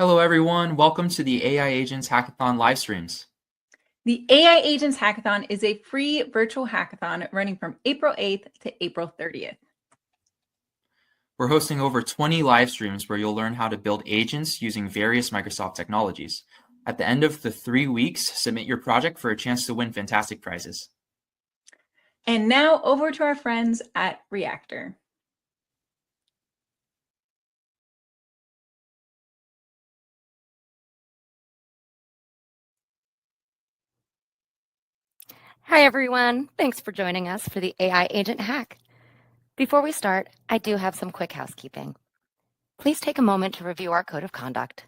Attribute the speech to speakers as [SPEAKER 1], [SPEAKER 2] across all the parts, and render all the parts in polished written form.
[SPEAKER 1] Hello, everyone. Welcome to the AI Agents Hackathon live streams.
[SPEAKER 2] The AI Agents Hackathon is a free virtual hackathon running from April 8th to April 30th.
[SPEAKER 1] We're hosting over 20 live streams where you'll learn how to build agents using various Microsoft technologies. At the end of the 3 weeks, submit your project for a chance to win fantastic prizes.
[SPEAKER 2] And now over to our friends at Reactor.
[SPEAKER 3] Hi, everyone. Thanks for joining us for the AI Agent Hack. Before we start, I do have some quick housekeeping. Please take a moment to review our code of conduct.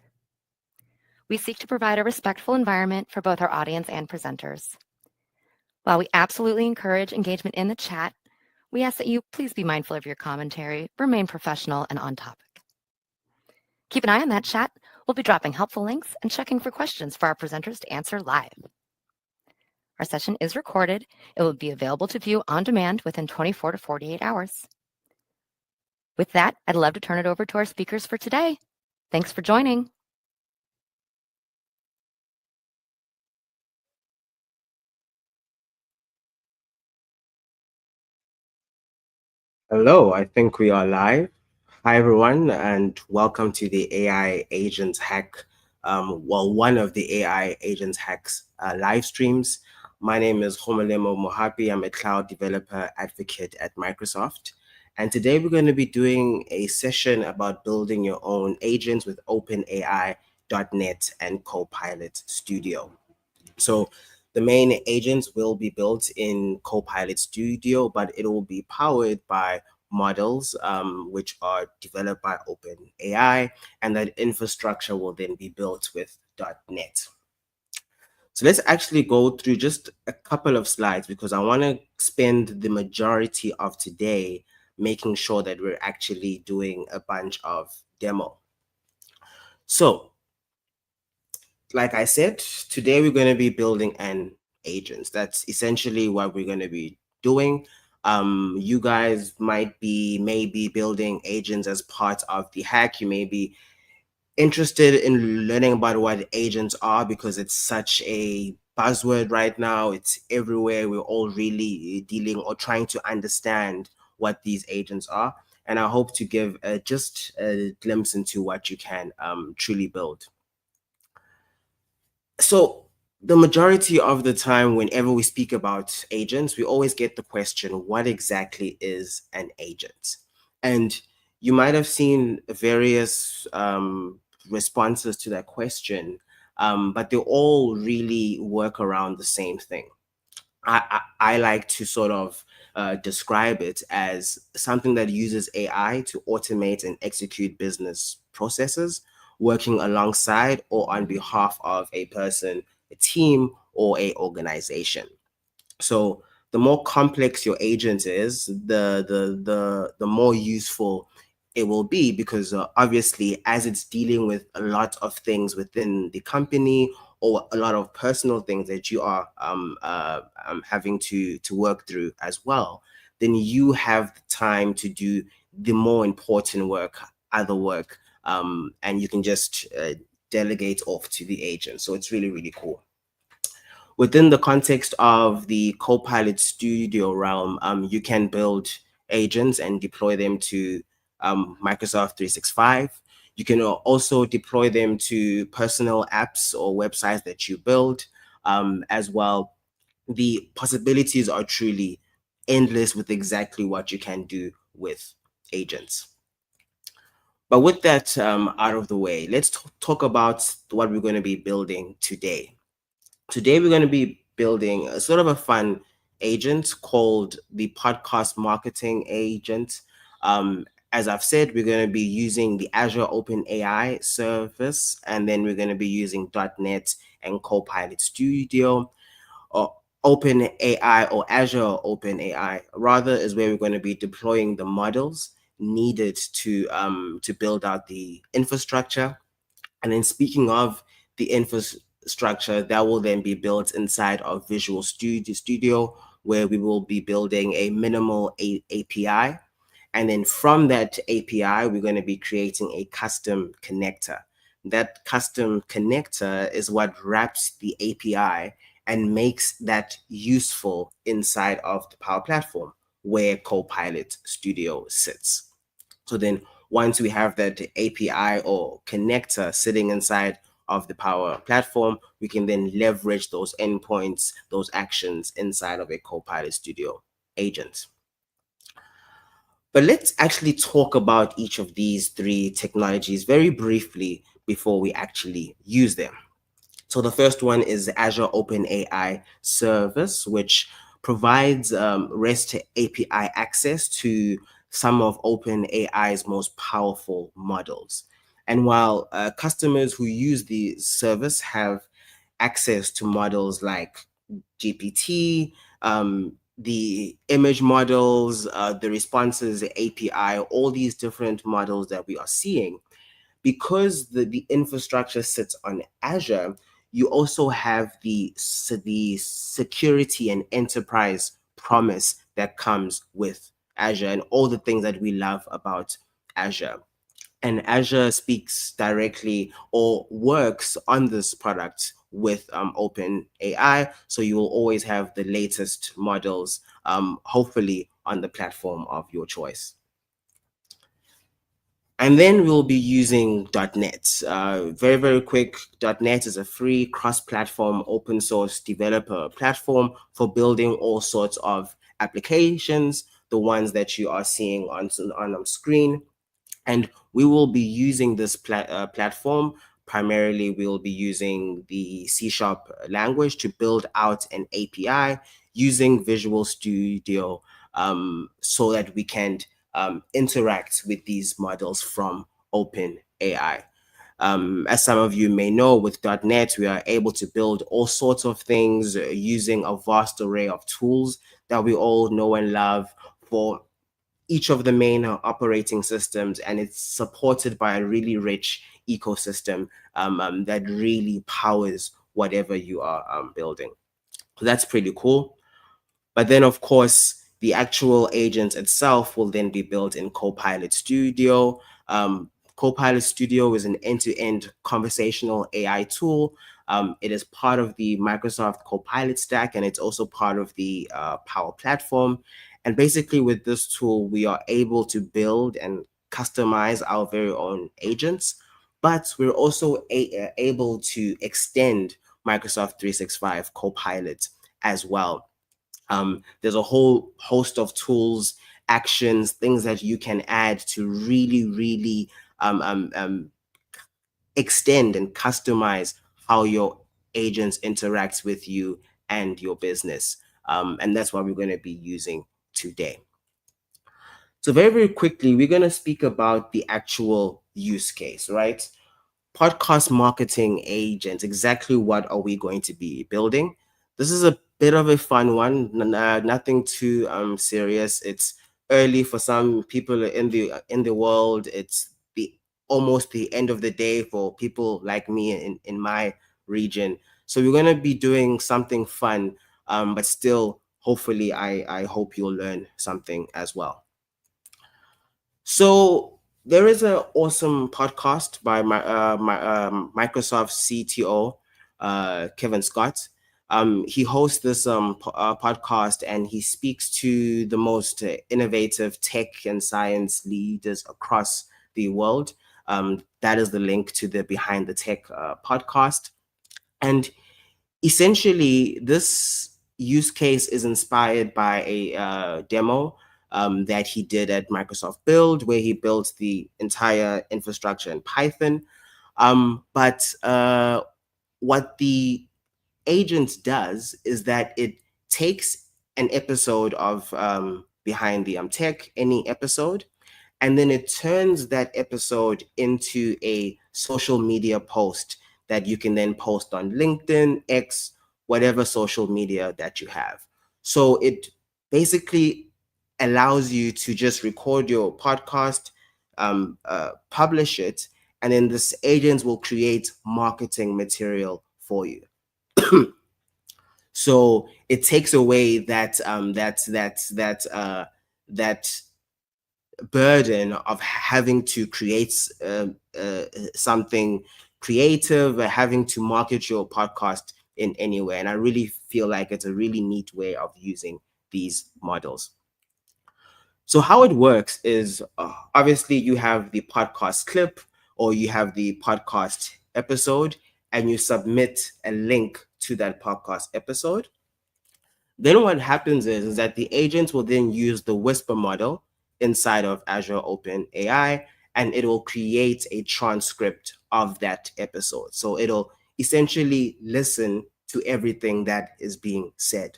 [SPEAKER 3] We seek to provide a respectful environment for both our audience and presenters. While we absolutely encourage engagement in the chat, we ask that you please be mindful of your commentary, remain professional and on topic. Keep an eye on that chat. We'll be dropping helpful links and checking for questions for our presenters to answer live. Our session is recorded. It will be available to view on demand within 24 to 48 hours. With that, I'd love to turn it over to our speakers for today. Thanks for joining.
[SPEAKER 4] Hello, I think we are live. Hi, everyone, and welcome to the AI Agents Hack. One of the AI Agents Hacks live streams. My name is Homalemo Mohapi. I'm a cloud developer advocate at Microsoft. And today we're going to be doing a session about building your own agents with OpenAI.net and Copilot Studio. So the main agents will be built in Copilot Studio, but it will be powered by models which are developed by OpenAI, and that infrastructure will then be built with .NET. So let's actually go through just a couple of slides because I want to spend the majority of today making sure that we're actually doing a bunch of demo. So like I said, today we're going to be building an agent. That's essentially what we're going to be doing. You guys might be maybe building agents as part of the hack. You may be interested in learning about what agents are because it's such a buzzword right now. It's everywhere. We're all really dealing or trying to understand what these agents are. And I hope to give just a glimpse into what you can truly build. So the majority of the time, whenever we speak about agents, we always get the question, what exactly is an agent? And you might have seen various responses to that question, but they all really work around the same thing. I like to sort of describe it as something that uses AI to automate and execute business processes, working alongside or on behalf of a person, a team, or a organization. So the more complex your agent is, the more useful it will be, because obviously as it's dealing with a lot of things within the company or a lot of personal things that you are having to work through as well, then you have the time to do the more important work, other work, and you can just delegate off to the agent. So it's really, really cool. Within the context of the Copilot Studio realm, you can build agents and deploy them to Microsoft 365. You can also deploy them to personal apps or websites that you build as well. The possibilities are truly endless with exactly what you can do with agents. But with that out of the way, let's talk about what we're going to be building today. Today, we're going to be building a sort of a fun agent called the podcast marketing agent. As I've said, we're going to be using the Azure OpenAI service, and then we're going to be using .NET and Copilot Studio. Or OpenAI or Azure OpenAI rather is where we're going to be deploying the models needed to build out the infrastructure. And then speaking of the infrastructure, that will then be built inside of Visual Studio, where we will be building a minimal API. And then from that API, we're going to be creating a custom connector that custom connector is what wraps the API and makes that useful inside of the Power Platform where Copilot Studio sits. So then once we have that API or connector sitting inside of the Power Platform, we can then leverage those endpoints, those actions inside of a Copilot Studio agent. But let's actually talk about each of these three technologies very briefly before we actually use them. So the first one is Azure OpenAI Service, which provides REST API access to some of OpenAI's most powerful models. And while customers who use the service have access to models like GPT, the image models, the responses, the API, all these different models that we are seeing, because the infrastructure sits on Azure, you also have the security and enterprise promise that comes with Azure and all the things that we love about Azure. And Azure speaks directly or works on this product with OpenAI. So you will always have the latest models, hopefully on the platform of your choice. And then we'll be using .NET. Very, very quick, .NET is a free cross-platform open source developer platform for building all sorts of applications, the ones that you are seeing on screen. And we will be using this platform. Primarily, we'll be using the C# language to build out an API using Visual Studio so that we can interact with these models from OpenAI. As some of you may know, with .NET, we are able to build all sorts of things using a vast array of tools that we all know and love for each of the main operating systems, and it's supported by a really rich ecosystem that really powers whatever you are building. So that's pretty cool. But then, of course, the actual agent itself will then be built in Copilot Studio. Copilot Studio is an end-to-end conversational AI tool. It is part of the Microsoft Copilot stack, and it's also part of the Power Platform. And basically, with this tool, we are able to build and customize our very own agents, but we're also able to extend Microsoft 365 Copilot as well. There's a whole host of tools, actions, things that you can add to really extend and customize how your agents interact with you and your business. And that's what we're going to be using today. So very, very quickly, we're going to speak about the actual use case, right? Podcast marketing agents, exactly what are we going to be building? This is a bit of a fun one, nothing too serious. It's early for some people in the world. It's almost the end of the day for people like me in my region. So we're going to be doing something fun, but still, hopefully, I hope you'll learn something as well. So there is an awesome podcast by Microsoft CTO, Kevin Scott. He hosts this podcast, and he speaks to the most innovative tech and science leaders across the world. That is the link to the Behind the Tech podcast. And essentially, this use case is inspired by a demo that he did at Microsoft Build, where he built the entire infrastructure in Python. But what the agent does is that it takes an episode of Behind the Tech, any episode, and then it turns that episode into a social media post that you can then post on LinkedIn, X, whatever social media that you have. So it basically allows you to just record your podcast, publish it, and then this agent will create marketing material for you. So it takes away that burden of having to create something creative, having to market your podcast in any way. And I really feel like it's a really neat way of using these models. So how it works is obviously you have the podcast clip or you have the podcast episode, and you submit a link to that podcast episode. Then what happens is that the agent will then use the Whisper model inside of Azure OpenAI, and it will create a transcript of that episode. So it'll essentially listen to everything that is being said.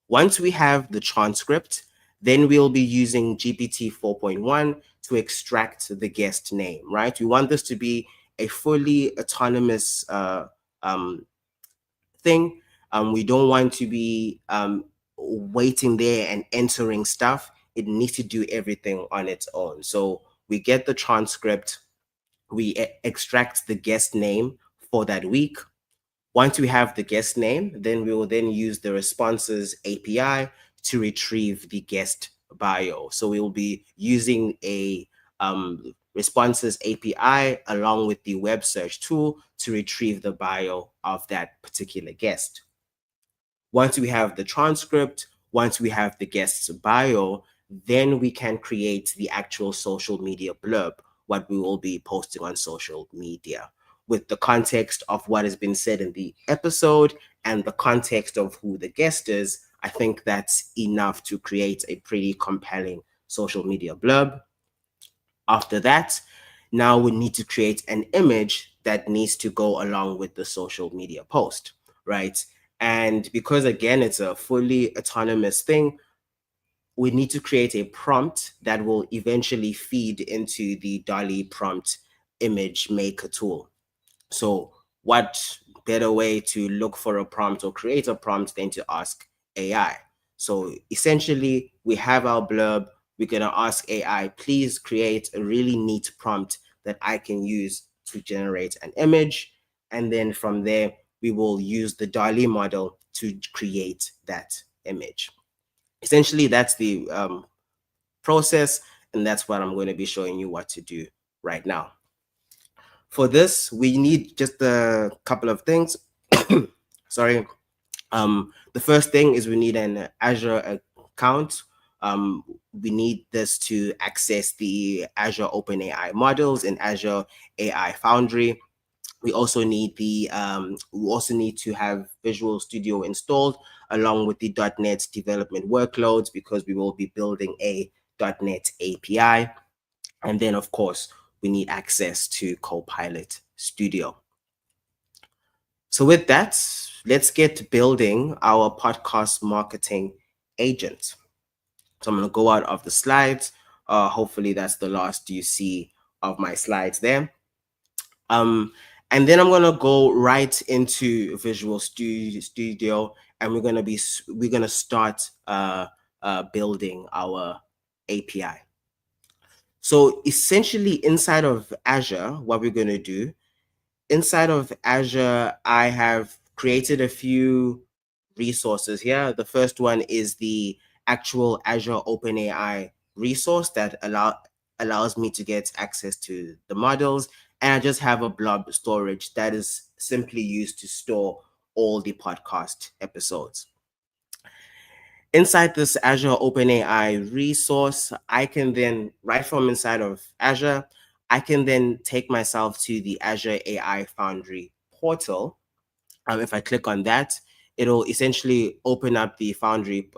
[SPEAKER 4] Once we have the transcript, then we'll be using GPT 4.1 to extract the guest name, right? We want this to be a fully autonomous thing. We don't want to be waiting there and entering stuff. It needs to do everything on its own. So we get the transcript, we extract the guest name for that week. Once we have the guest name, then we will then use the responses API to retrieve the guest bio. So we will be using a responses API along with the web search tool to retrieve the bio of that particular guest. Once we have the transcript, once we have the guest's bio, then we can create the actual social media blurb, what we will be posting on social media, with the context of what has been said in the episode and the context of who the guest is. I think that's enough to create a pretty compelling social media blurb. After that, now we need to create an image that needs to go along with the social media post, right? And because, again, it's a fully autonomous thing, we need to create a prompt that will eventually feed into the DALL-E prompt image maker tool. So what better way to look for a prompt or create a prompt than to ask AI? So essentially, we have our blurb. We're going to ask AI, please create a really neat prompt that I can use to generate an image. And then from there, we will use the DALL-E model to create that image. Essentially, that's the process, and that's what I'm going to be showing you what to do right now. For this, we need just a couple of things. Sorry. The first thing is we need an Azure account. We need this to access the Azure OpenAI models in Azure AI Foundry. We also need to have Visual Studio installed along with the .NET development workloads, because we will be building a .NET API. And then, of course, we need access to Copilot Studio. So with that, let's get building our podcast marketing agent. So I'm going to go out of the slides. Hopefully that's the last you see of my slides there. And then I'm going to go right into Visual Studio, and we're going to start building our API. So essentially, inside of Azure, what we're going to do, inside of Azure, I have created a few resources here. The first one is the actual Azure OpenAI resource that allows me to get access to the models. And I just have a blob storage that is simply used to store all the podcast episodes. Inside this Azure OpenAI resource, I can then, right from inside of Azure, I can then take myself to the Azure AI Foundry portal. If I click on that, it'll essentially open up the Foundry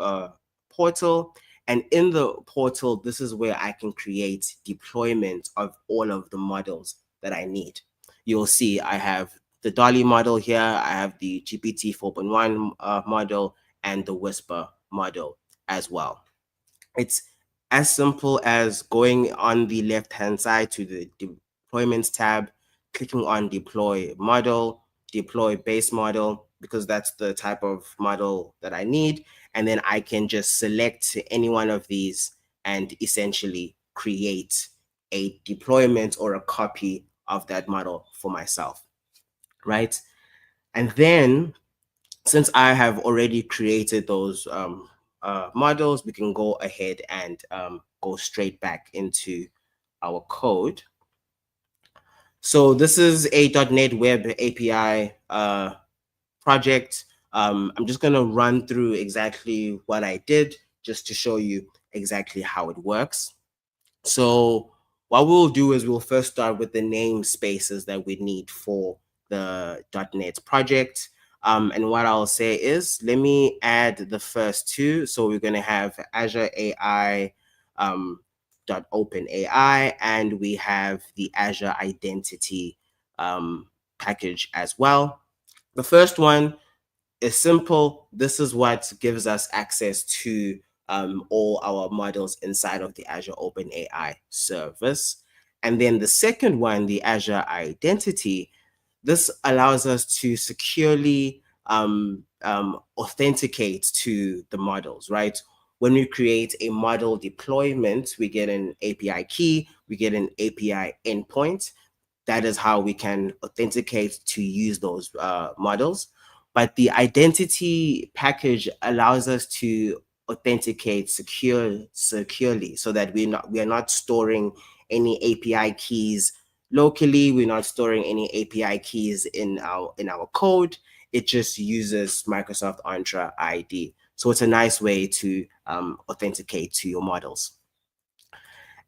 [SPEAKER 4] portal. And in the portal, this is where I can create deployment of all of the models that I need. You'll see I have the DALL-E model here. I have the GPT 4.1 model and the Whisper model as well. It's as simple as going on the left-hand side to the deployments tab, clicking on deploy model, deploy base model, because that's the type of model that I need. And then I can just select any one of these and essentially create a deployment or a copy of that model for myself, right? And then, since I have already created those models, we can go ahead and go straight back into our code. So this is a .NET Web API project. I'm just going to run through exactly what I did just to show you exactly how it works. So what we'll do is we'll first start with the namespaces that we need for the .NET project. And what I'll say is, let me add the first two. So we're going to have Azure AI .OpenAI, and we have the Azure Identity package as well. The first one is simple. This is what gives us access to all our models inside of the Azure OpenAI service. And then the second one, the Azure Identity, this allows us to securely authenticate to the models, right? When we create a model deployment, we get an API key, we get an API endpoint. That is how we can authenticate to use those models. But the identity package allows us to authenticate securely so that we are not storing any API keys locally. We're not storing any API keys in our code. It just uses Microsoft Entra ID. So it's a nice way to authenticate to your models.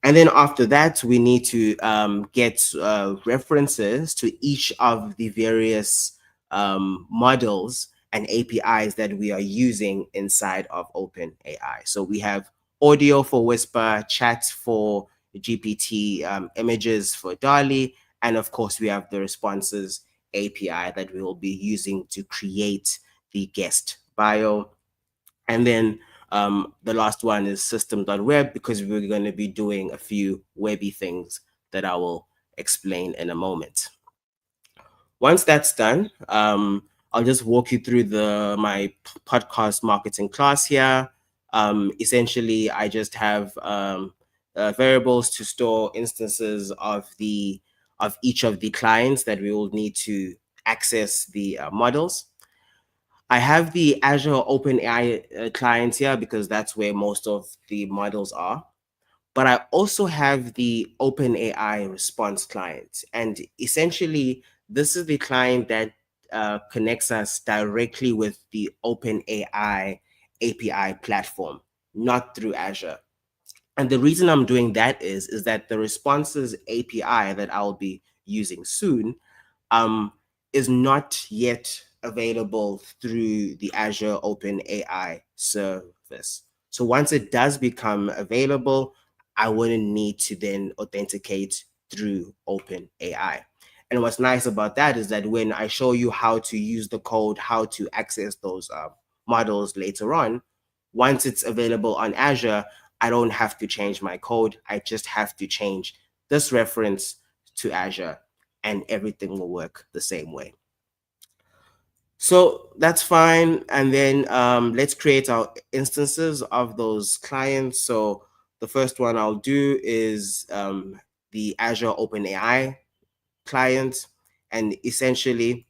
[SPEAKER 4] And then after that, we need to get references to each of the various models and APIs that we are using inside of OpenAI. So we have audio for Whisper, chat for GPT, images for DALL-E, and of course, we have the responses API that we will be using to create the guest bio. And then the last one is system.web, because we're going to be doing a few webby things that I will explain in a moment. Once that's done, I'll just walk you through my podcast marketing class here. Essentially, I just have variables to store instances of each of the clients that we will need to access the models. I have the Azure OpenAI clients here because that's where most of the models are. But I also have the OpenAI response client. And essentially, this is the client that connects us directly with the OpenAI API platform, not through Azure. And the reason I'm doing that is that the responses API that I'll be using soon is not yet available through the Azure OpenAI service. So once it does become available, I wouldn't need to then authenticate through OpenAI. And what's nice about that is that when I show you how to use the code, how to access those models later on, once it's available on Azure, I don't have to change my code. I just have to change this reference to Azure, and everything will work the same way. So that's fine. And then let's create our instances of those clients. So the first one I'll do is the Azure OpenAI client. And essentially,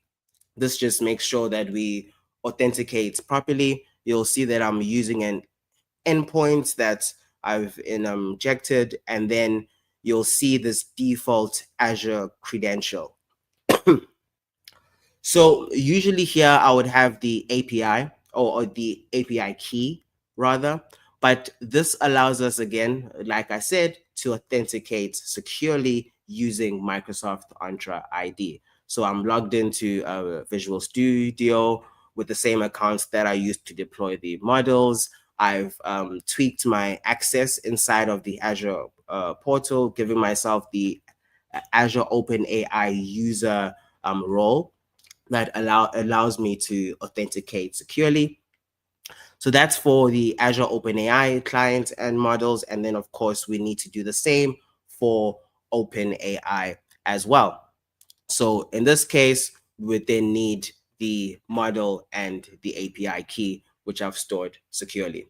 [SPEAKER 4] this just makes sure that we authenticate properly. You'll see that I'm using an endpoint that I've injected, and then you'll see this default Azure credential. So usually here I would have the API or the API key rather, but this allows us, again, like I said, to authenticate securely using Microsoft Entra ID. So I'm logged into Visual Studio with the same accounts that I used to deploy the models. I've tweaked my access inside of the Azure portal, giving myself the Azure OpenAI user role that allows me to authenticate securely. So that's for the Azure OpenAI clients and models. And then, of course, we need to do the same for OpenAI as well. So in this case, we would then need the model and the API key, which I've stored securely.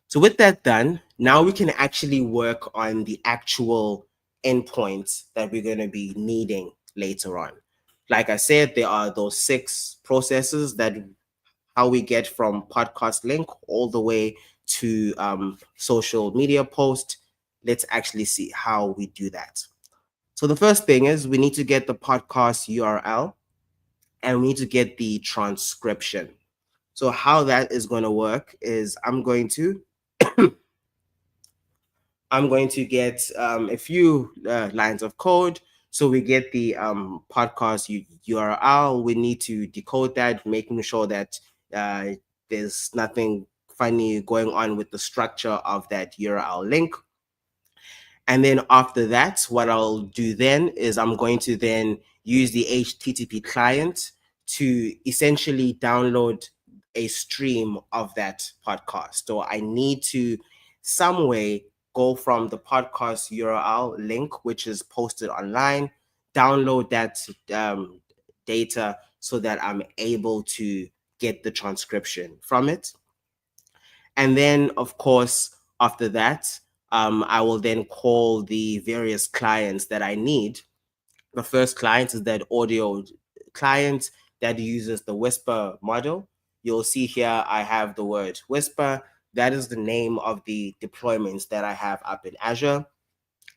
[SPEAKER 4] So with that done, now we can actually work on the actual endpoints that we're going to be needing later on. Like I said, there are those 6 processes that how we get from podcast link all the way to social media post, let's actually see how we do that. So the first thing is we need to get the podcast URL and we need to get the transcription. So how that is going to work is I'm going to get a few lines of code. So we get the podcast URL. We need to decode that, making sure that there's nothing funny going on with the structure of that URL link. And then after that, what I'll do then is I'm going to then use the HTTP client to essentially download a stream of that podcast. So I need to some way go from the podcast URL link, which is posted online, download that data so that I'm able to get the transcription from it. And then, of course, after that, I will then call the various clients that I need. The first client is that audio client that uses the Whisper model. You'll see here I have the word Whisper. That is the name of the deployments that I have up in Azure.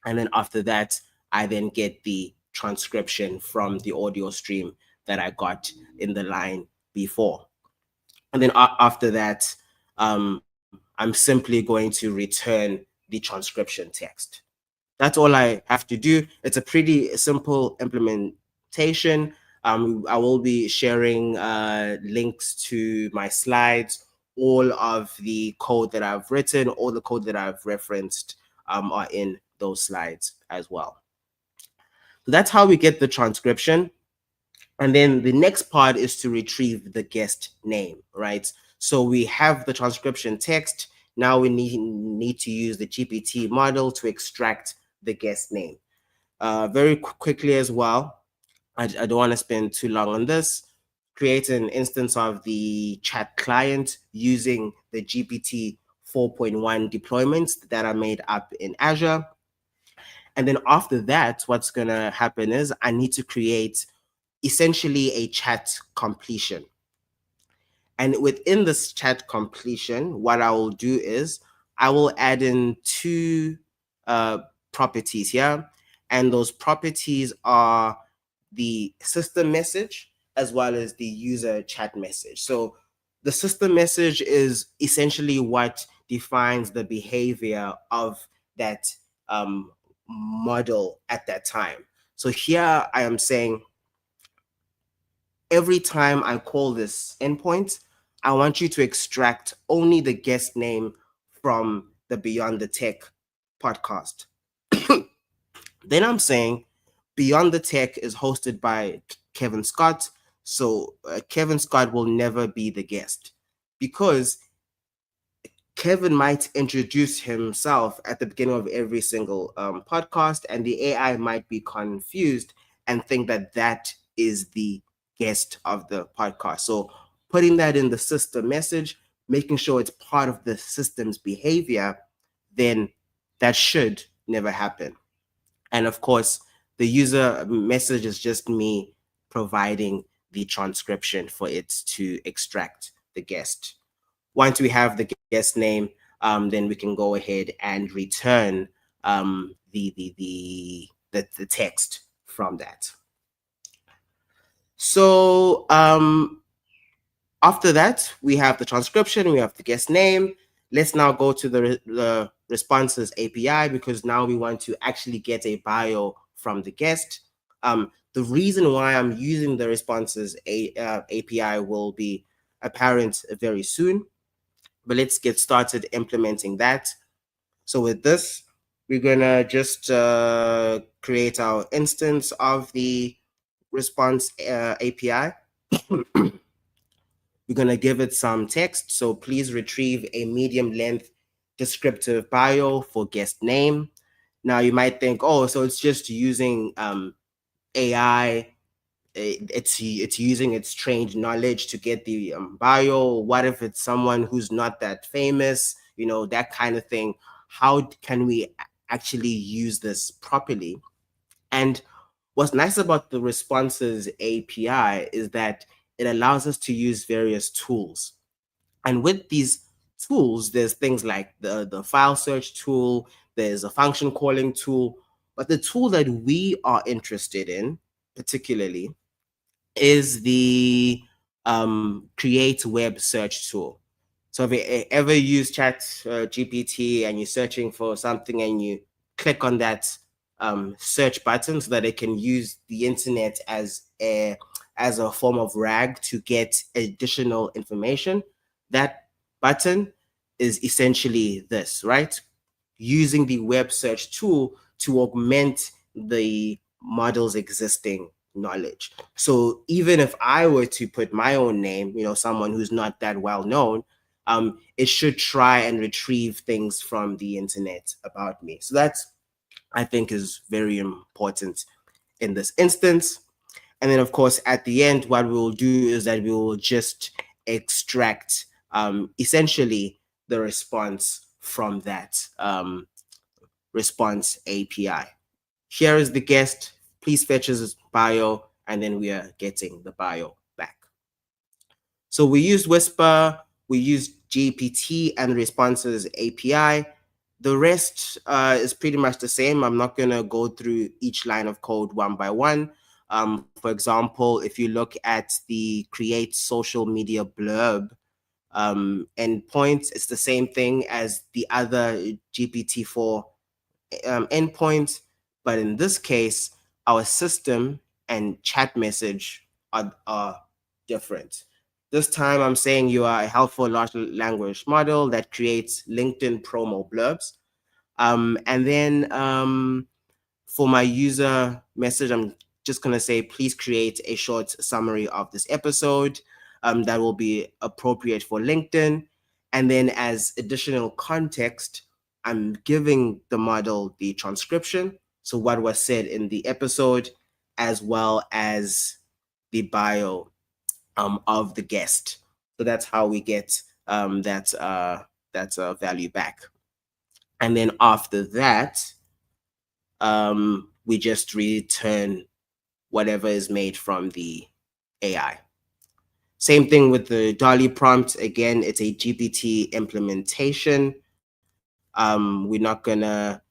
[SPEAKER 4] And then after that, I then get the transcription from the audio stream that I got in the line before. And then after that, I'm simply going to return the transcription text. That's all I have to do. It's a pretty simple implementation. I will be sharing links to my slides. All of the code that I've written, all the code that I've referenced are in those slides as well. So that's how we get the transcription. And then the next part is to retrieve the guest name, right? So we have the transcription text. Now we need to use the GPT model to extract the guest name. Very quickly as well, I don't want to spend too long on this. Create an instance of the chat client using the GPT 4.1 deployments that are made up in Azure. And then after that, what's going to happen is I need to create essentially a chat completion. And within this chat completion, what I will do is I will add in two properties here. And those properties are the system message as well as the user chat message. So the system message is essentially what defines the behavior of that model at that time. So here I am saying, every time I call this endpoint, I want you to extract only the guest name from the Beyond the Tech podcast. Then I'm saying Beyond the Tech is hosted by Kevin Scott. So Kevin Scott will never be the guest because Kevin might introduce himself at the beginning of every single podcast, and the AI might be confused and think that that is the guest of the podcast. So putting that in the system message, making sure it's part of the system's behavior, then that should never happen. And of course, the user message is just me providing the transcription for it to extract the guest. Once we have the guest name, then we can go ahead and return the text from that. So after that, we have the transcription, we have the guest name. Let's now go to the responses API because now we want to actually get a bio from the guest. The reason why I'm using the responses API will be apparent very soon, but let's get started implementing that. So with this, we're gonna just create our instance of the response API. We're going to give it some text. So please retrieve a medium length descriptive bio for guest name. Now you might think, oh, so it's just using AI. It's using its trained knowledge to get the bio. What if it's someone who's not that famous, you know, that kind of thing? How can we actually use this properly? And what's nice about the responses API is that it allows us to use various tools. And with these tools, there's things like the file search tool, there's a function calling tool, but the tool that we are interested in particularly is the create web search tool. So if you ever use Chat GPT and you're searching for something and you click on that search button so that it can use the internet as a form of RAG to get additional information, that button is essentially this, right? Using the web search tool to augment the model's existing knowledge. So even if I were to put my own name, someone who's not that well known, it should try and retrieve things from the internet about me. So that's, I think, is very important in this instance. And then, of course, at the end, what we will do is that we will just extract essentially the response from that response API. Here is the guest. Please fetch his bio, and then we are getting the bio back. So we used Whisper, we used GPT and responses API. The rest is pretty much the same. I'm not going to go through each line of code one by one. For example, if you look at the create social media blurb endpoint, it's the same thing as the other GPT-4 endpoint. But in this case, our system and chat message are different. This time I'm saying you are a helpful large language model that creates LinkedIn promo blurbs. And then for my user message, I'm just going to say, please create a short summary of this episode that will be appropriate for LinkedIn. And then as additional context, I'm giving the model the transcription, so what was said in the episode, as well as the bio of the guest. So that's how we get that value back. And then after that, we just return whatever is made from the AI. Same thing with the Dolly prompt. Again, it's a GPT implementation. We're not gonna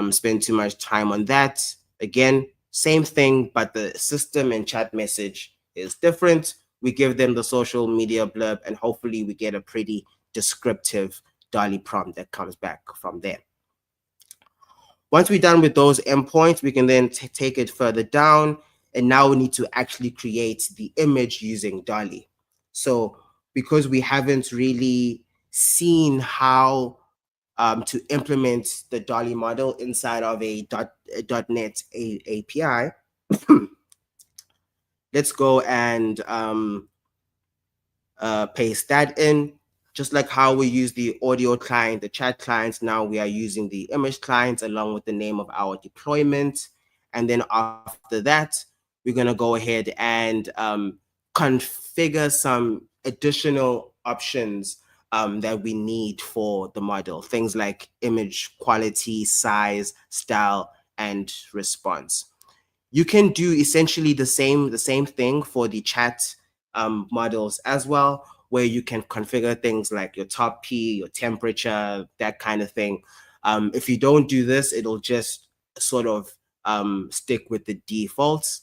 [SPEAKER 4] spend too much time on that. Again, same thing, but the system and chat message is different. We give them the social media blurb, and hopefully we get a pretty descriptive Dolly prompt that comes back from there. Once we're done with those endpoints, we can then take it further down, and now we need to actually create the image using Dolly. So because we haven't really seen how to implement the Dolly model inside of a .NET API, let's go and paste that in. Just like how we use the audio client, the chat clients, now we are using the image clients along with the name of our deployment. And then after that, we're going to go ahead and configure some additional options that we need for the model. Things like image quality, size, style, and response. You can do essentially the same thing for the chat models as well, where you can configure things like your top P, your temperature, that kind of thing. If you don't do this, it'll just sort of stick with the defaults.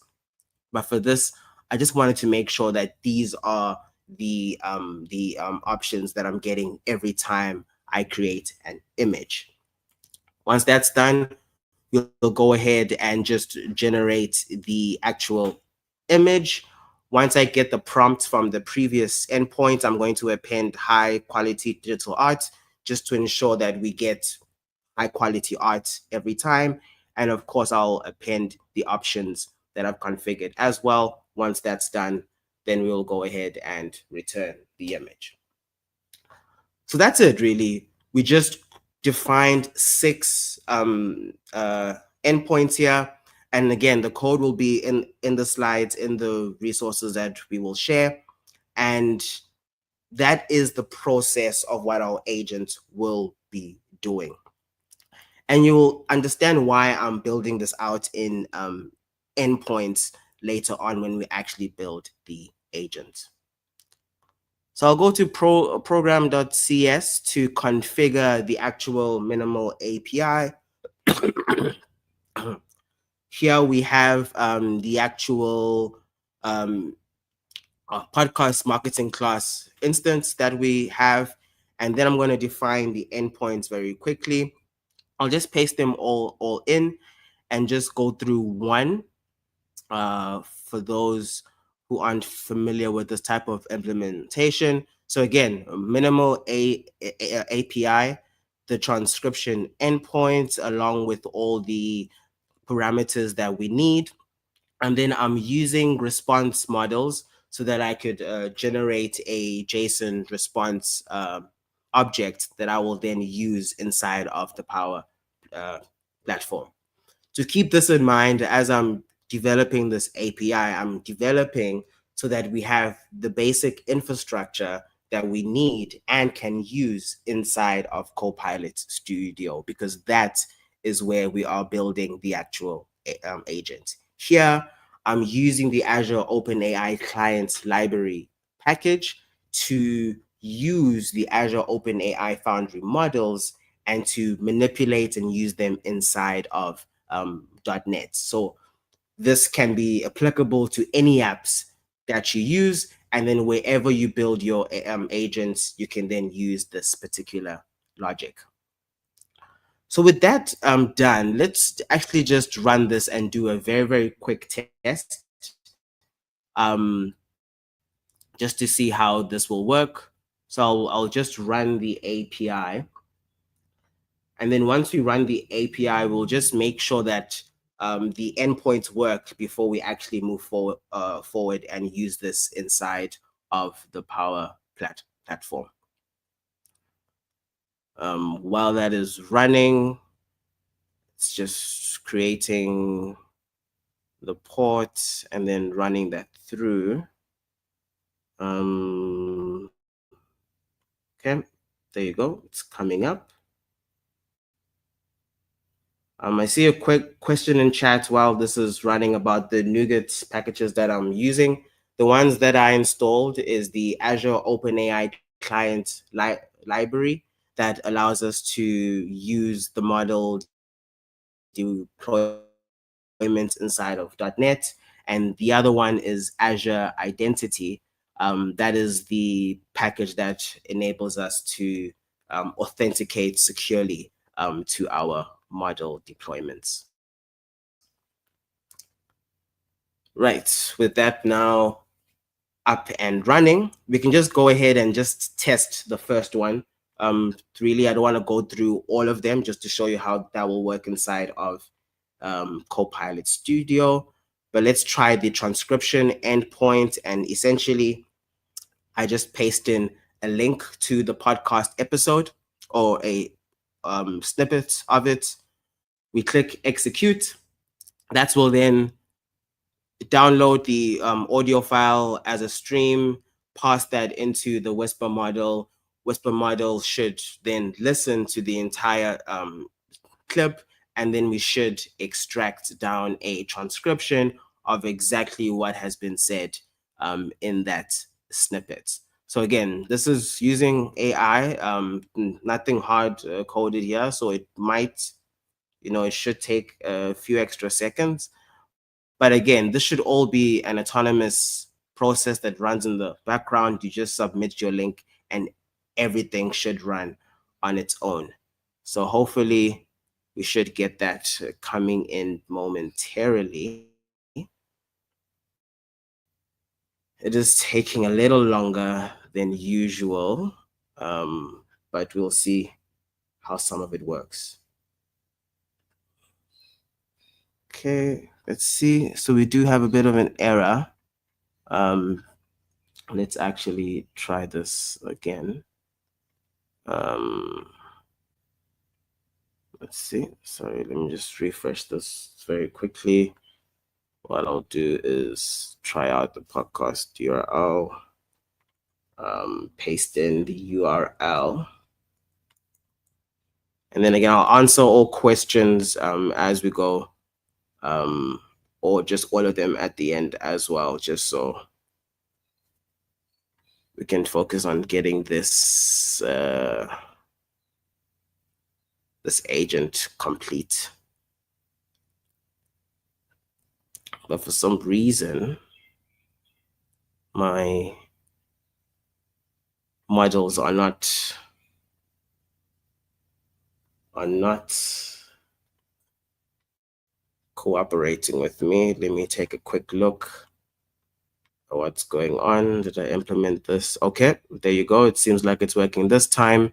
[SPEAKER 4] But for this, I just wanted to make sure that these are the options that I'm getting every time I create an image. Once that's done, we'll go ahead and just generate the actual image. Once I get the prompt from the previous endpoint, I'm going to append high quality digital art just to ensure that we get high quality art every time. And of course, I'll append the options that I've configured as well. Once that's done, then we'll go ahead and return the image. So that's it, really. We just defined 6 endpoints here. And again, the code will be in the slides, in the resources that we will share. And that is the process of what our agent will be doing. And you will understand why I'm building this out in endpoints later on when we actually build the agent. So I'll go to program.cs to configure the actual minimal API. Here we have the actual podcast marketing class instance that we have. And then I'm going to define the endpoints very quickly. I'll just paste them all in and just go through one for those who aren't familiar with this type of implementation. So again, minimal API, the transcription endpoints, along with all the parameters that we need. And then I'm using response models so that I could generate a JSON response object that I will then use inside of the Power platform. To keep this in mind, as I'm developing this API, I'm developing so that we have the basic infrastructure that we need and can use inside of Copilot Studio, because that is where we are building the actual agent. Here, I'm using the Azure OpenAI Client Library package to use the Azure OpenAI Foundry models and to manipulate and use them inside of .NET. So this can be applicable to any apps that you use, and then wherever you build your agents, you can then use this particular logic. So with that done, let's actually just run this and do a very, very quick test just to see how this will work. So I'll just run the API. And then once we run the API, we'll just make sure that the endpoints work before we actually move forward and use this inside of the Power platform. While that is running, it's just creating the port and then running that through. Okay, there you go. It's coming up. I see a quick question in chat while this is running about the NuGet packages that I'm using. The ones that I installed is the Azure OpenAI Client Library that allows us to use the model deployment inside of .NET. And the other one is Azure Identity. That is the package that enables us to authenticate securely to our model deployments. Right, with that now up and running, we can just go ahead and just test the first one. Really, I don't want to go through all of them, just to show you how that will work inside of Copilot Studio. But let's try the transcription endpoint, and essentially I just paste in a link to the podcast episode or a snippet of it. We click execute. That will then download the audio file as a stream, pass that into the Whisper model. Whisper model should then listen to the entire clip, and then we should extract down a transcription of exactly what has been said in that snippet. So again, this is using AI, nothing hard coded here. So it might, it should take a few extra seconds. But again, this should all be an autonomous process that runs in the background. You just submit your link and everything should run on its own. So hopefully we should get that coming in momentarily. It is taking a little longer than usual, but we'll see how some of it works. Okay, let's see. So we do have a bit of an error. Let's actually try this again. Let's see. Sorry, let me just refresh this very quickly. What I'll do is try out the podcast URL, paste in the URL. And then again, I'll answer all questions as we go, or just all of them at the end as well, just so we can focus on getting this this agent complete. but for some reason, my models are not cooperating with me. Let me take a quick look at what's going on. Did I implement this? Okay, there you go. It seems like it's working this time.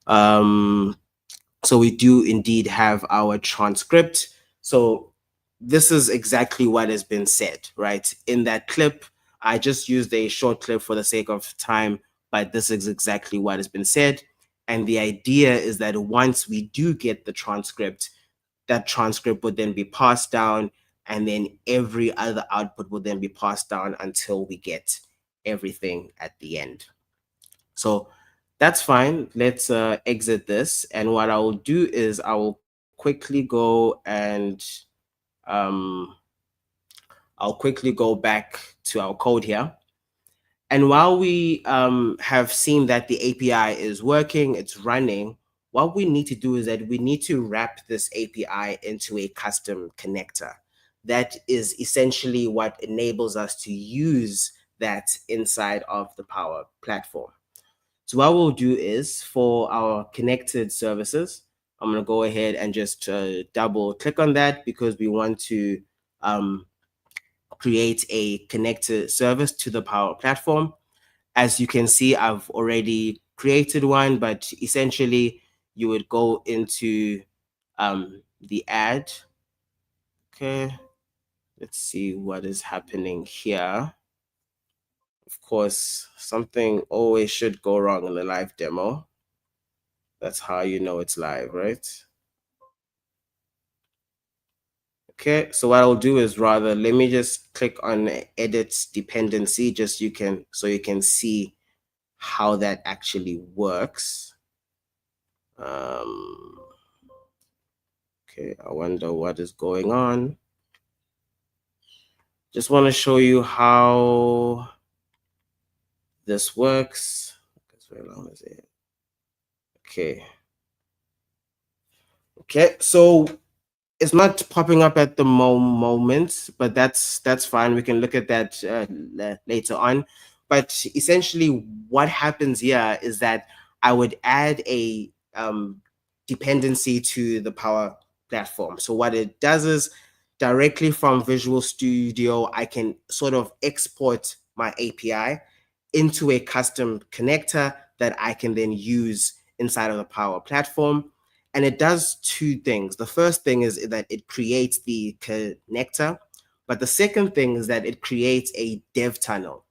[SPEAKER 4] So we do indeed have our transcript. So this is exactly what has been said, right? In that clip, I just used a short clip for the sake of time, but this is exactly what has been said. And the idea is that once we do get the transcript, that transcript would then be passed down, and then every other output will then be passed down until we get everything at the end. So that's fine. Let's exit this. And what I will do is I will quickly go and I'll quickly go back to our code here. And while we have seen that the API is working, it's running, what we need to do is that we need to wrap this API into a custom connector. That is essentially what enables us to use that inside of the Power Platform. So what we'll do is for our connected services, I'm going to go ahead and just double click on that because we want to create a connected service to the Power Platform. As you can see, I've already created one, but essentially you would go into the ad. Okay, let's see what is happening here. Of course, something always should go wrong in the live demo. That's how you know it's live, right? Okay, so what I'll do is rather, let me just click on edit dependency, just so you can see how that actually works. Okay, I wonder what is going on. Just want to show you how this works. Where long is it? Okay. Okay, so it's not popping up at the moment, but that's fine. We can look at that later on. But essentially, what happens here is that I would add a dependency to the Power Platform. So what it does is directly from Visual Studio, I can sort of export my API into a custom connector that I can then use inside of the Power Platform. And it does two things. The first thing is that it creates the connector, but the second thing is that it creates a dev tunnel.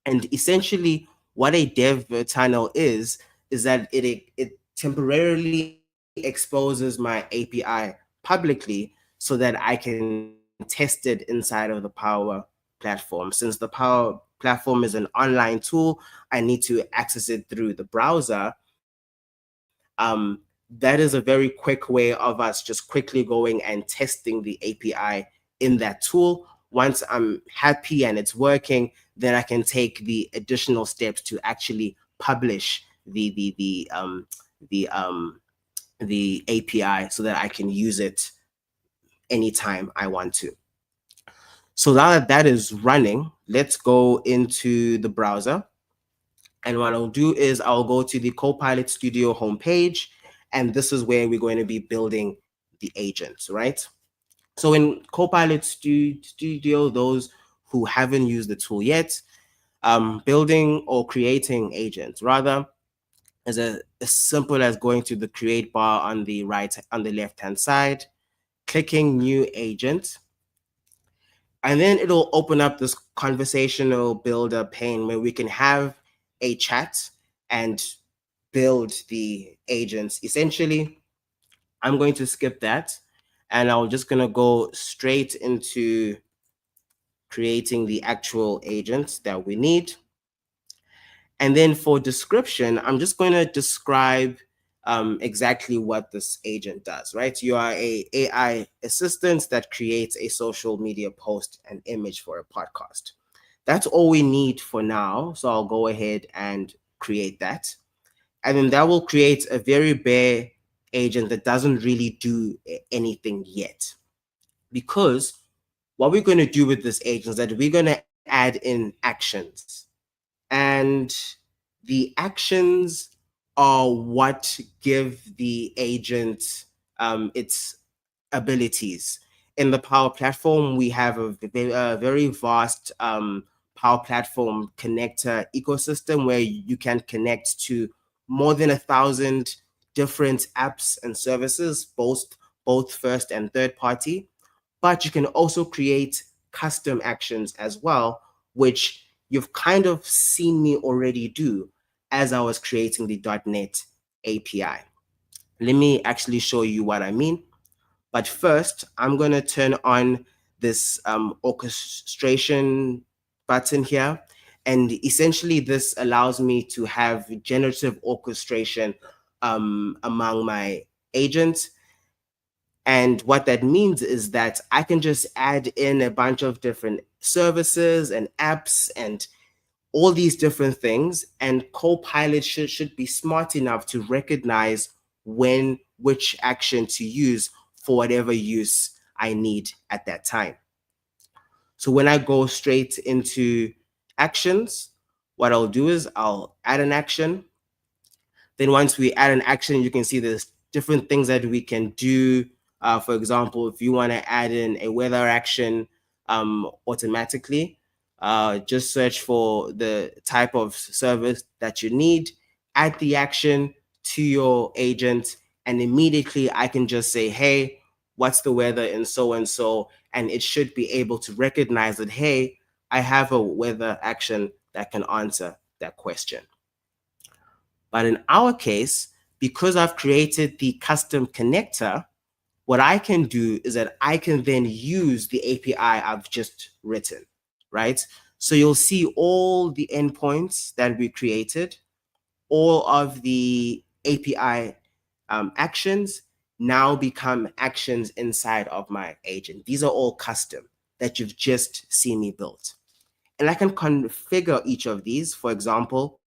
[SPEAKER 4] And essentially what a dev tunnel is that it temporarily exposes my API publicly so that I can test it inside of the Power Platform. Since the Power Platform is an online tool, I need to access it through the browser. That is a very quick way of us just quickly going and testing the API in that tool. Once I'm happy and it's working, then I can take the additional steps to actually publish the API so that I can use it anytime I want to. So now that that is running, let's go into the browser. And what I'll do is I'll go to the Copilot Studio homepage, and this is where we're going to be building the agents, right? So in Copilot Studio, those who haven't used the tool yet, building or creating agents rather is as simple as going to the create bar on the left-hand side, clicking new agent, and then it'll open up this conversational builder pane where we can have a chat and build the agents. Essentially, I'm going to skip that, and I'm just going to go straight into creating the actual agents that we need. And then for description, I'm just going to describe exactly what this agent does, right? You are an AI assistant that creates a social media post and image for a podcast. That's all we need for now. So I'll go ahead and create that. And then that will create a very bare agent that doesn't really do anything yet. Because what we're going to do with this agent is that we're going to add in actions. And the actions are what give the agent its abilities. In the Power Platform, we have a very vast Power Platform connector ecosystem where you can connect to more than 1,000 different apps and services, both first and third party. But you can also create custom actions as well, which you've kind of seen me already do as I was creating the .NET API. Let me actually show you what I mean. But first, I'm going to turn on this orchestration button here. And essentially, this allows me to have generative orchestration among my agents. And what that means is that I can just add in a bunch of different services and apps and all these different things. And Copilot should be smart enough to recognize which action to use for whatever use I need at that time. So when I go straight into actions, what I'll do is I'll add an action. Then once we add an action, you can see there's different things that we can do. For example, if you want to add in a weather action automatically, just search for the type of service that you need, add the action to your agent, and immediately I can just say, hey, what's the weather in so and so, and it should be able to recognize that, hey, I have a weather action that can answer that question. But in our case, because I've created the custom connector, what I can do is that I can then use the API I've just written, right? So you'll see all the endpoints that we created, all of the API actions now become actions inside of my agent. These are all custom that you've just seen me build. And I can configure each of these. For example,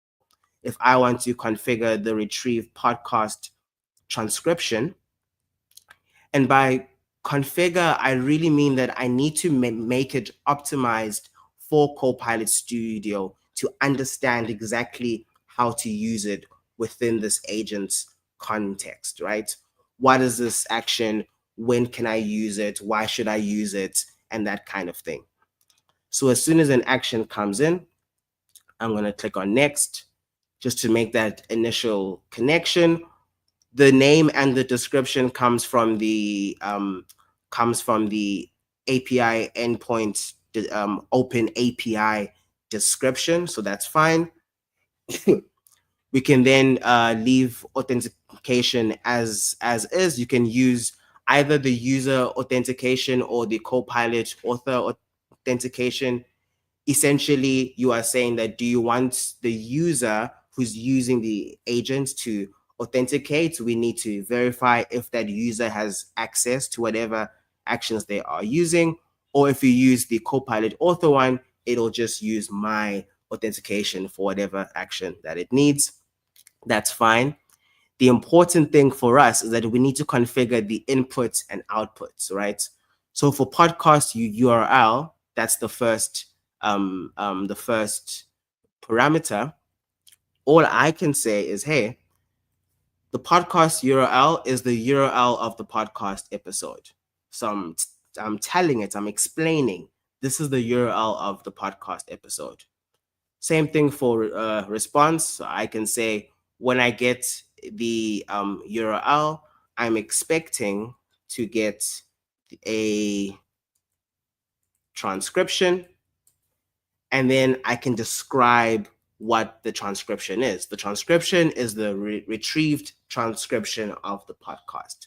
[SPEAKER 4] if I want to configure the retrieve podcast transcription, and by configure, I really mean that I need to make it optimized for Copilot Studio to understand exactly how to use it within this agent's context, right? What is this action? When can I use it? Why should I use it? And that kind of thing. So as soon as an action comes in, I'm going to click on next just to make that initial connection. The name and the description comes from the API endpoint open API description, so that's fine. We can then leave authentication as is. You can use either the user authentication or the Copilot author authentication. Essentially, you are saying that do you want the user who's using the agent to authenticate? We need to verify if that user has access to whatever actions they are using. Or if you use the Copilot author one, it'll just use my authentication for whatever action that it needs. That's fine. The important thing for us is that we need to configure the inputs and outputs, right? So for podcast URL, that's the first parameter. All I can say is, hey, the podcast URL is the URL of the podcast episode. So I'm telling it, I'm explaining, this is the URL of the podcast episode. Same thing for response. So I can say, when I get the URL, I'm expecting to get a transcription, and then I can describe what the transcription is. The transcription is the retrieved transcription of the podcast.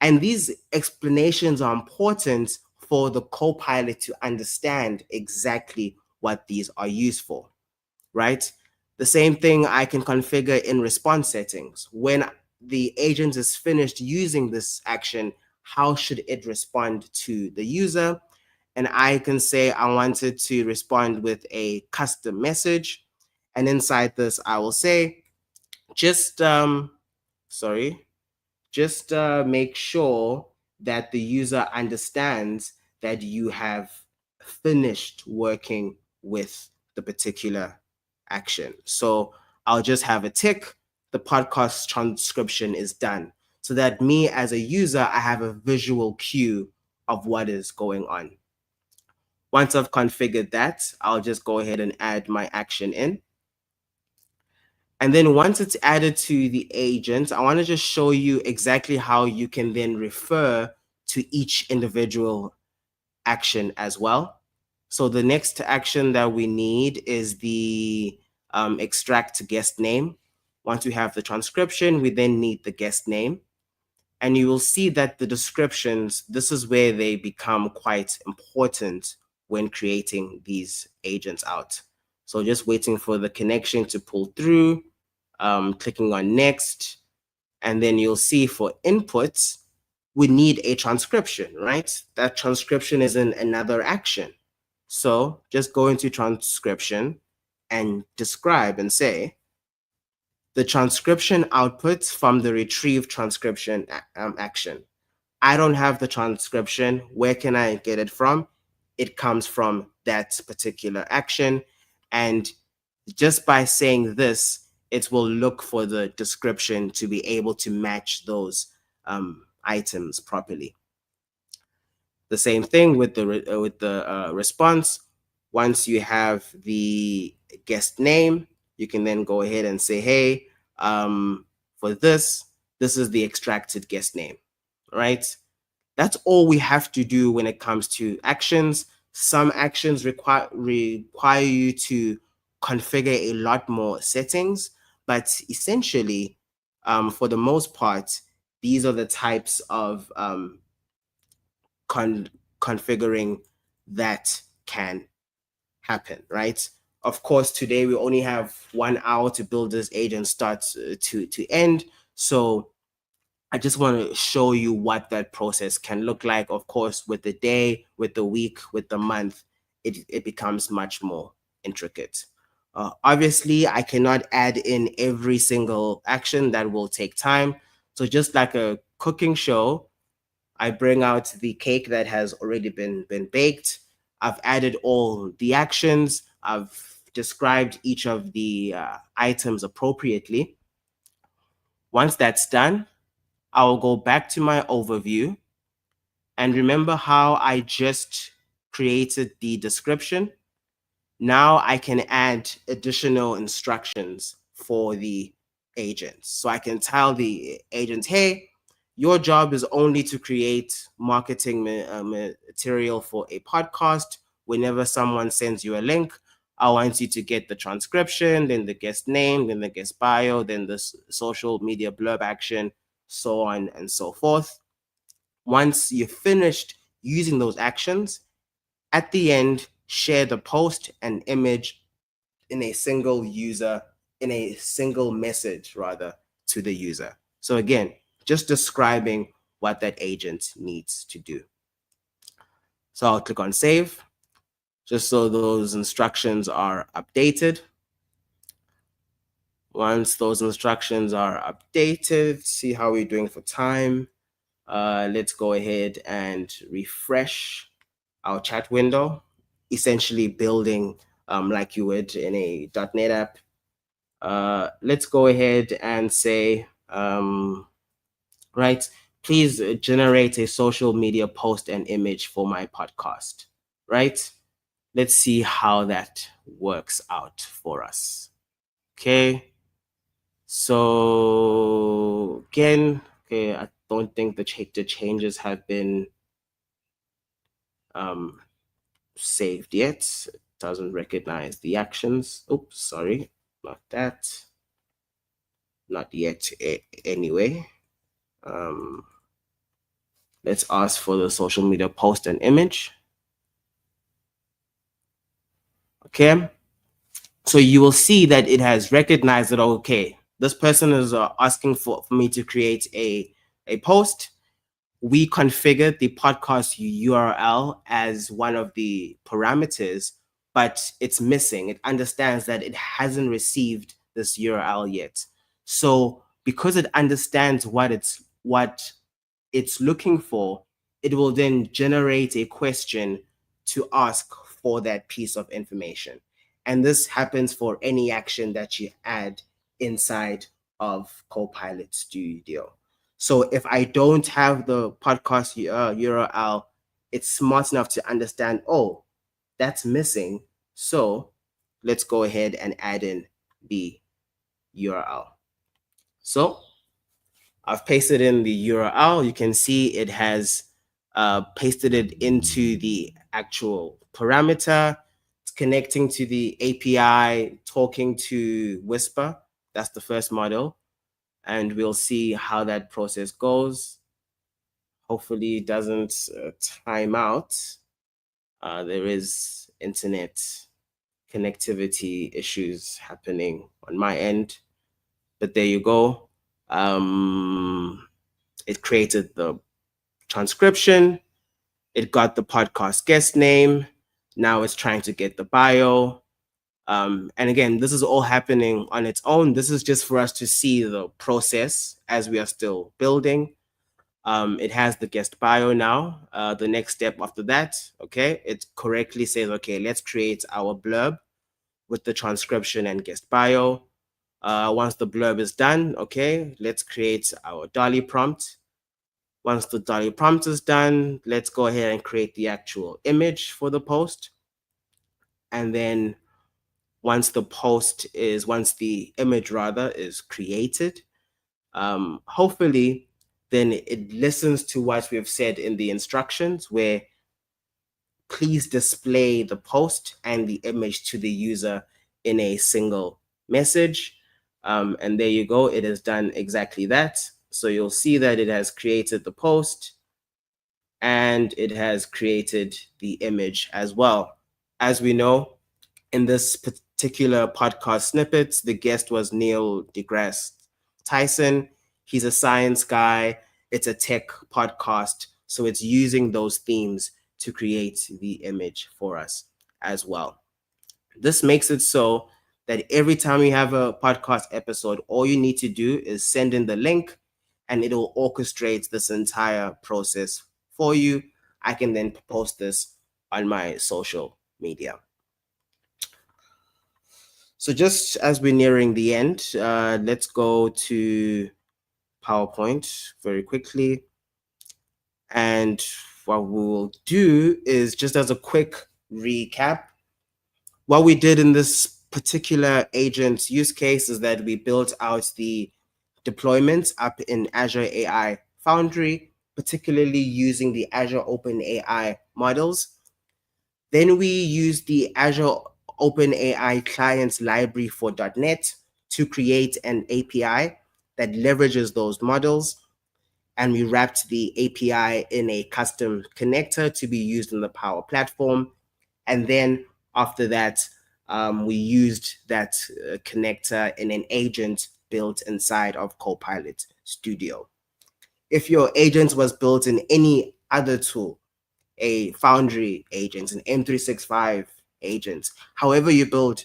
[SPEAKER 4] And these explanations are important for the Copilot to understand exactly what these are used for, right? The same thing I can configure in response settings. When the agent is finished using this action, how should it respond to the user? And I can say I wanted to respond with a custom message. And inside this, I will say, just make sure that the user understands that you have finished working with the particular action. So I'll just have a tick, the podcast transcription is done. So that me as a user, I have a visual cue of what is going on. Once I've configured that, I'll just go ahead and add my action in. And then once it's added to the agent, I want to just show you exactly how you can then refer to each individual action as well. So the next action that we need is the extract guest name. Once we have the transcription, we then need the guest name. And you will see that the descriptions, this is where they become quite important when creating these agents out. So just waiting for the connection to pull through, clicking on next, and then you'll see for inputs, we need a transcription, right? That transcription is in another action. So just go into transcription and describe and say, the transcription outputs from the retrieve transcription action. I don't have the transcription. Where can I get it from? It comes from that particular action. And just by saying this, it will look for the description to be able to match those items properly. The same thing with the response. Once you have the guest name, you can then go ahead and say, hey, for this is the extracted guest name, right? That's all we have to do when it comes to actions. Some actions require you to configure a lot more settings, but essentially, for the most part, these are the types of configuring that can happen, right? Of course, today we only have 1 hour to build this agent start to end. So I just want to show you what that process can look like. Of course, with the day, with the week, with the month, it becomes much more intricate. Obviously, I cannot add in every single action. That will take time. So just like a cooking show, I bring out the cake that has already been baked. I've added all the actions. I've described each of the items appropriately. Once that's done, I will go back to my overview and remember how I just created the description. Now I can add additional instructions for the agents. So I can tell the agent, hey, your job is only to create marketing material for a podcast. Whenever someone sends you a link, I want you to get the transcription, then the guest name, then the guest bio, then the social media blurb action, so on and so forth. Once you've finished using those actions, at the end, share the post and image in a single message rather to the user. So again, just describing what that agent needs to do. So I'll click on save, just so those instructions are updated. Once those instructions are updated, see how we're doing for time. Let's go ahead and refresh our chat window, essentially building like you would in a .NET app. Let's go ahead and say, right, please generate a social media post and image for my podcast, right? Let's see how that works out for us. Okay. So again, okay, I don't think the changes have been saved yet. It doesn't recognize the actions. Oops, sorry, not that. Not yet anyway. Let's ask for the social media post and image. Okay. So you will see that it has recognized that, okay, this person is asking for me to create a post. We configured the podcast URL as one of the parameters, but it's missing. It understands that it hasn't received this URL yet. So because it understands what it's looking for, it will then generate a question to ask for that piece of information. And this happens for any action that you add inside of Copilot Studio. So if I don't have the podcast URL, it's smart enough to understand, oh, that's missing. So let's go ahead and add in the URL. So I've pasted in the URL. You can see it has pasted it into the actual parameter. It's connecting to the API, talking to Whisper. That's the first model. And we'll see how that process goes. Hopefully it doesn't time out. There is internet connectivity issues happening on my end, but there you go. It created the transcription. It got the podcast guest name. Now it's trying to get the bio. And again, this is all happening on its own. This is just for us to see the process as we are still building. It has the guest bio now. The next step after that, okay, it correctly says, okay, let's create our blurb with the transcription and guest bio. Once the blurb is done, okay, let's create our Dolly prompt. Once the Dolly prompt is done, let's go ahead and create the actual image for the post. And then once the image rather is created, hopefully then it listens to what we've said in the instructions, where please display the post and the image to the user in a single message. And there you go. It has done exactly that. So you'll see that it has created the post and it has created the image as well. As we know, in this particular podcast snippets, the guest was Neil deGrasse Tyson. He's a science guy. It's a tech podcast. So it's using those themes to create the image for us as well. This makes it so that every time you have a podcast episode, all you need to do is send in the link and it'll orchestrate this entire process for you. I can then post this on my social media. So just as we're nearing the end, let's go to PowerPoint very quickly. And what we'll do is, just as a quick recap, what we did in this particular agent use case is that we built out the deployments up in Azure AI Foundry, particularly using the Azure OpenAI models. Then we used the Azure OpenAI clients library for .NET to create an API that leverages those models. And we wrapped the API in a custom connector to be used in the Power Platform. And then after that, we used that connector in an agent built inside of Copilot Studio. If your agent was built in any other tool, a Foundry agent, an M365 agent, however you build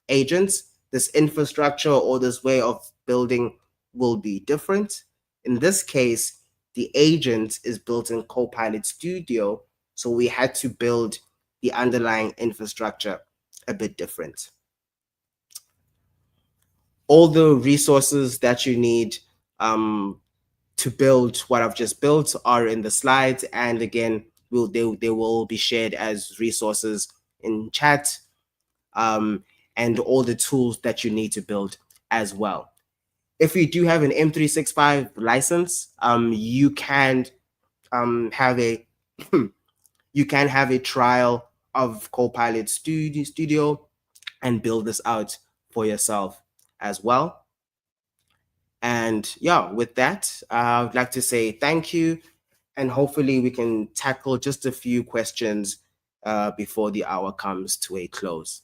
[SPEAKER 4] agents, this infrastructure or this way of building will be different. In this case, the agent is built in Copilot Studio, so we had to build the underlying infrastructure a bit different. All the resources that you need to build what I've just built are in the slides, and again, they will be shared as resources in chat, and all the tools that you need to build as well. If you do have an M365 license, you can have a you can have a trial of Copilot Studio and build this out for yourself as well. And yeah, with that, I would like to say thank you, and hopefully we can tackle just a few questions before the hour comes to a close.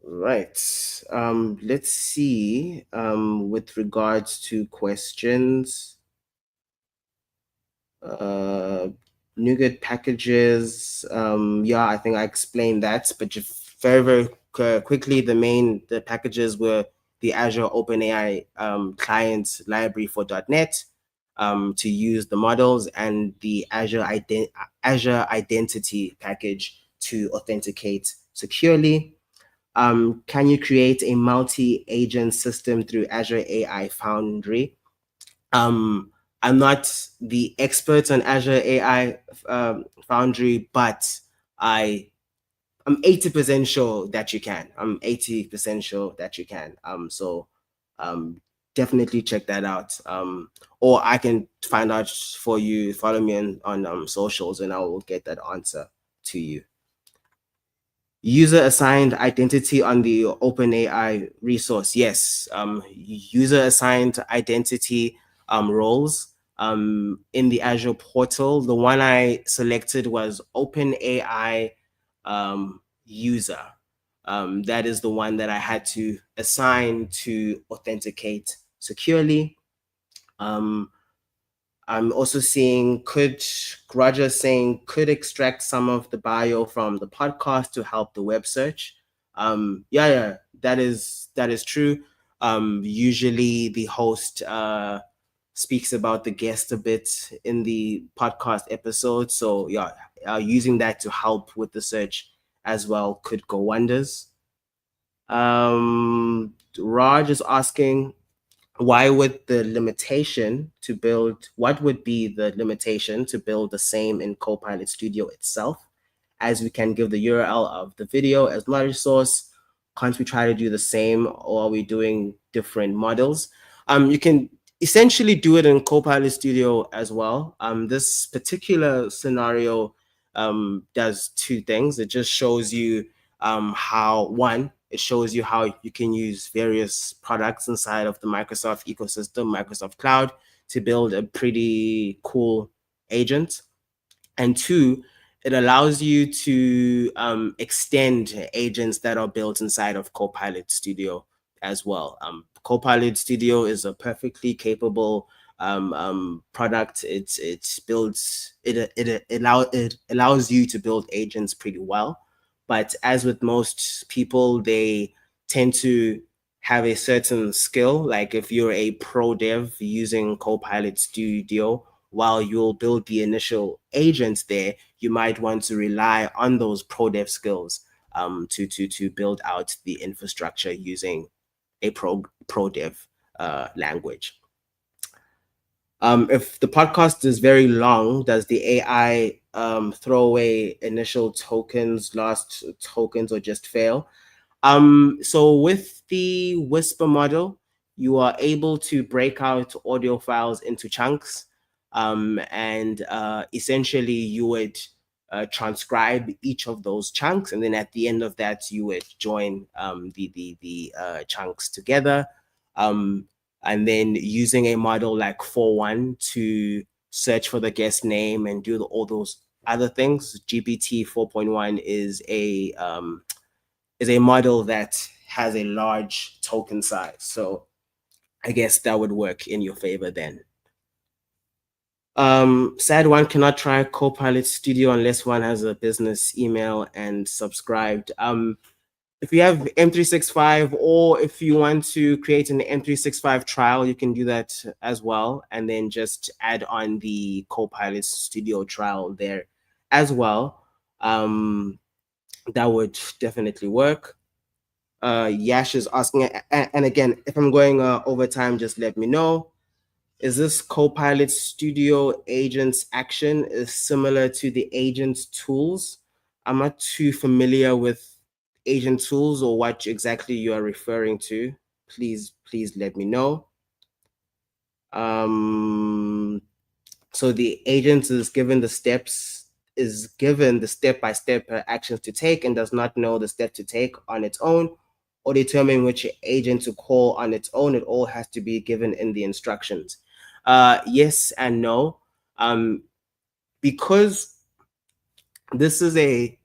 [SPEAKER 4] Right. Let's see. With regards to questions, NuGet packages. Yeah, I think I explained that, but just very quickly, the packages were the Azure OpenAI client library for .NET to use the models, and the Azure Identity package to authenticate securely. Can you create a multi-agent system through Azure AI Foundry? I'm not the expert on Azure AI Foundry, but I'm 80% sure that you can. I'm 80% sure that you can. So definitely check that out. Or I can find out for you. Follow me on socials, and I will get that answer to you. User assigned identity on the OpenAI resource. Yes, user assigned identity roles in the Azure portal. The one I selected was OpenAI user. That is the one that I had to assign to authenticate securely. I'm also seeing Roger saying could extract some of the bio from the podcast to help the web search. Yeah, that is true. Usually the host speaks about the guest a bit in the podcast episode. So yeah, using that to help with the search as well could go wonders. Raj is asking, what would be the limitation to build the same in Copilot Studio itself, as we can give the URL of the video as knowledge source? Can't we try to do the same, or are we doing different models? You can essentially do it in Copilot Studio as well. This particular scenario does two things. It just shows you it shows you how you can use various products inside of the Microsoft ecosystem, Microsoft Cloud, to build a pretty cool agent. And two, it allows you to extend agents that are built inside of Copilot Studio as well. Copilot Studio is a perfectly capable product. It allows you to build agents pretty well. But as with most people, they tend to have a certain skill. Like if you're a pro dev using Copilot Studio, while you'll build the initial agents there, you might want to rely on those pro dev skills to build out the infrastructure using a pro dev language. If the podcast is very long, does the AI throw away initial tokens, last tokens, or just fail? So with the Whisper model, you are able to break out audio files into chunks, and essentially you would transcribe each of those chunks, and then at the end of that, you would join the chunks together. And then using a model like 4.1 to search for the guest name and do all those other things. GPT 4.1 is a model that has a large token size. So I guess that would work in your favor then. Sad one cannot try Copilot Studio unless one has a business email and subscribed. If you have M365, or if you want to create an M365 trial, you can do that as well, and then just add on the Copilot Studio trial there as well. That would definitely work. Yash is asking, and again, if I'm going over time, just let me know. Is this Copilot Studio agents action is similar to the agent tools? I'm not too familiar with agent tools or what exactly you are referring to. Please let me know. So the agent is given the step-by-step actions to take and does not know the step to take on its own or determine which agent to call on its own. It all has to be given in the instructions. Yes and no. Because this is a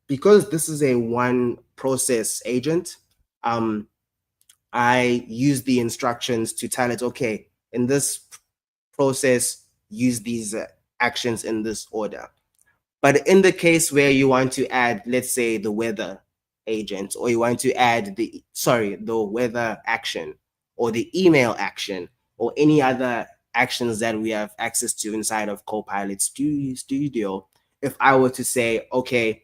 [SPEAKER 4] because this is a one process agent, I use the instructions to tell it, okay, in this process, use these actions in this order. But in the case where you want to add, let's say, the weather agent, or you want to add the weather action or the email action or any other actions that we have access to inside of Copilot Studio, if I were to say, okay,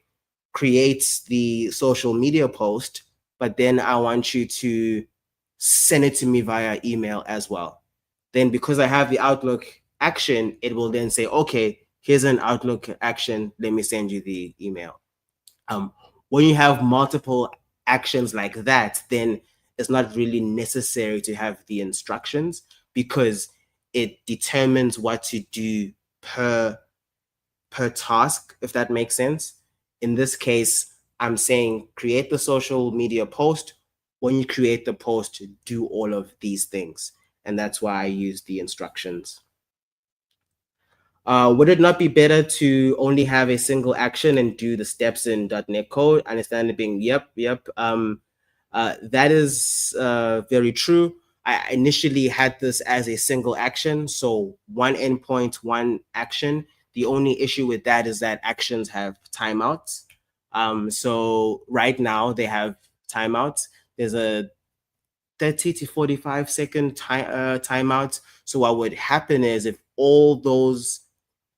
[SPEAKER 4] create the social media post, but then I want you to send it to me via email as well. Then because I have the Outlook action, it will then say, okay, here's an Outlook action. Let me send you the email. When you have multiple actions like that, then it's not really necessary to have the instructions because it determines what to do per task, if that makes sense. In this case, I'm saying create the social media post. When you create the post, do all of these things. And that's why I use the instructions. Would it not be better to only have a single action and do the steps in .NET code? Understanding being, yep. That is very true. I initially had this as a single action. So one endpoint, one action. The only issue with that is that actions have timeouts. So right now they have timeouts. There's a 30 to 45 second timeout. So what would happen is if all those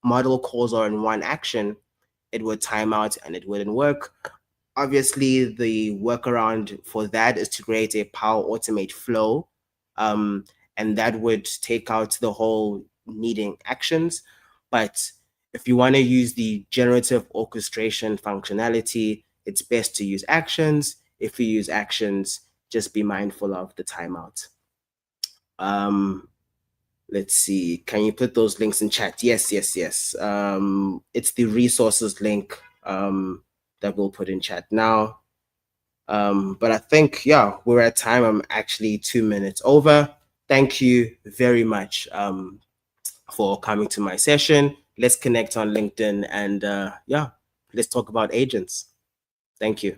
[SPEAKER 4] model calls are in one action, it would time out and it wouldn't work. Obviously, the workaround for that is to create a Power Automate flow, and that would take out the whole needing actions. But if you want to use the generative orchestration functionality, it's best to use actions. If you use actions, just be mindful of the timeout. Let's see. Can you put those links in chat? Yes. It's the resources link that we'll put in chat now. But I think, yeah, we're at time. I'm actually 2 minutes over. Thank you very much for coming to my session. Let's connect on LinkedIn and yeah, let's talk about agents. Thank you.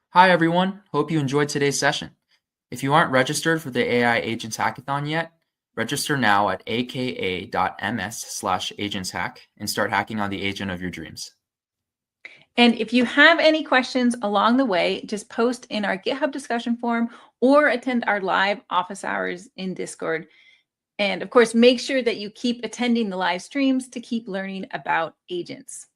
[SPEAKER 1] Hi, everyone. Hope you enjoyed today's session. If you aren't registered for the AI Agents Hackathon yet, register now at aka.ms/agentshack and start hacking on the agent of your dreams.
[SPEAKER 2] And if you have any questions along the way, just post in our GitHub discussion forum or attend our live office hours in Discord. And of course, make sure that you keep attending the live streams to keep learning about agents.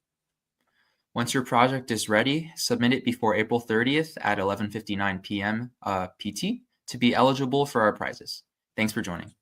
[SPEAKER 1] Once your project is ready, submit it before April 30th at 11:59 p.m. PT to be eligible for our prizes. Thanks for joining.